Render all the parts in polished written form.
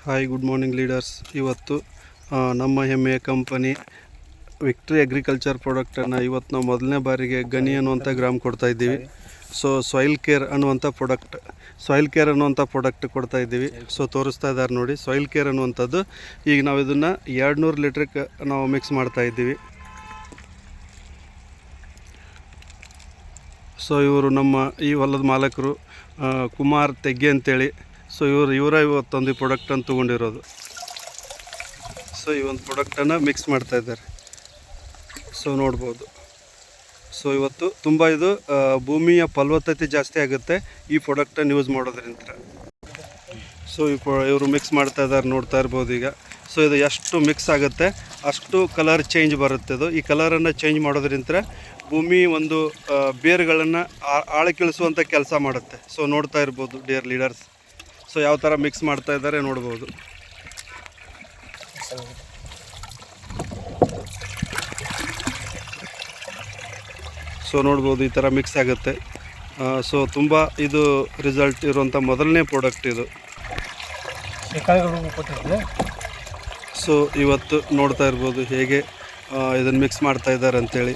Hi, good morning leaders. ಇವತ್ತು ನಮ್ಮ ಹೆಮ್ಮೆಯ ಕಂಪನಿ ವಿಕ್ಟ್ರಿ ಅಗ್ರಿಕಲ್ಚರ್ ಪ್ರಾಡಕ್ಟನ್ನು ಇವತ್ತು ನಾವು ಮೊದಲನೇ ಬಾರಿಗೆ ಗನಿ ಅನ್ನುವಂಥ ಗ್ರಾಮ್ ಕೊಡ್ತಾಯಿದ್ದೀವಿ. ಸೊ ಸಾಯಿಲ್ ಕೇರ್ ಅನ್ನುವಂಥ ಪ್ರಾಡಕ್ಟ್ ಕೊಡ್ತಾಯಿದ್ದೀವಿ. ಸೊ ತೋರಿಸ್ತಾ ಇದ್ದಾರೆ ನೋಡಿ, ಸಾಯಿಲ್ ಕೇರ್ ಅನ್ನುವಂಥದ್ದು. ಈಗ ನಾವು ಇದನ್ನು 200 ಲೀಟ್ರಿಗೆ ನಾವು ಮಿಕ್ಸ್ ಮಾಡ್ತಾಯಿದ್ದೀವಿ. ಸೊ ಇವರು ನಮ್ಮ ಈ ಹೊಲದ ಮಾಲಕರು ಕುಮಾರ್ ತೆಗ್ಗೆ ಅಂತೇಳಿ. ಸೊ ಇವರ ಇವತ್ತೊಂದು ಈ ಪ್ರಾಡಕ್ಟನ್ನು ತೊಗೊಂಡಿರೋದು. ಸೊ ಈ ಒಂದು ಪ್ರಾಡಕ್ಟನ್ನು ಮಿಕ್ಸ್ ಮಾಡ್ತಾಯಿದ್ದಾರೆ. ಸೊ ನೋಡ್ಬೋದು. ಸೊ ಇವತ್ತು ತುಂಬ ಇದು ಭೂಮಿಯ ಫಲವತ್ತತೆ ಜಾಸ್ತಿ ಆಗುತ್ತೆ ಈ ಪ್ರಾಡಕ್ಟನ್ನು ಯೂಸ್ ಮಾಡೋದ್ರಿಂದ. ಸೊ ಇವರು ಮಿಕ್ಸ್ ಮಾಡ್ತಾ ಇದ್ದಾರೆ, ನೋಡ್ತಾ ಇರ್ಬೋದು ಈಗ. ಸೊ ಇದು ಎಷ್ಟು ಮಿಕ್ಸ್ ಆಗುತ್ತೆ ಅಷ್ಟು ಕಲರ್ ಚೇಂಜ್ ಬರುತ್ತೆ. ಇದು ಈ ಕಲರನ್ನು ಚೇಂಜ್ ಮಾಡೋದ್ರಿಂದ ಭೂಮಿ ಒಂದು ಬೇರುಗಳನ್ನು ಆಳಕ್ಕಿಳಿಸುವಂಥ ಕೆಲಸ ಮಾಡುತ್ತೆ. ಸೊ ನೋಡ್ತಾ ಇರ್ಬೋದು ಡಿಯರ್ ಲೀಡರ್ಸ್. ಸೊ ಯಾವ ಥರ ಮಿಕ್ಸ್ ಮಾಡ್ತಾ ಇದ್ದಾರೆ ನೋಡ್ಬೋದು. ಸೊ ನೋಡ್ಬೋದು ಈ ಥರ ಮಿಕ್ಸ್ ಆಗುತ್ತೆ. ಸೊ ತುಂಬ ಇದು ರಿಸಲ್ಟ್ ಇರುವಂಥ ಮೊದಲನೇ ಪ್ರಾಡಕ್ಟ್ ಇದು. ಸೊ ಇವತ್ತು ನೋಡ್ತಾ ಇರ್ಬೋದು ಹೇಗೆ ಇದನ್ನು ಮಿಕ್ಸ್ ಮಾಡ್ತಾ ಇದ್ದಾರೆ ಅಂಥೇಳಿ.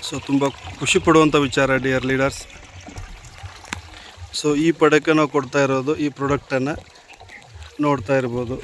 ಸೊ ತುಂಬ ಖುಷಿ ಪಡುವಂಥ ವಿಚಾರ ಡಿಯರ್ ಲೀಡರ್ಸ್. ಸೊ ಈ ಪಡಕ್ಕೆ ನಾವು ಕೊಡ್ತಾ ಇರೋದು ಈ ಪ್ರಾಡಕ್ಟನ್ನು ನೋಡ್ತಾ ಇರ್ಬೋದು.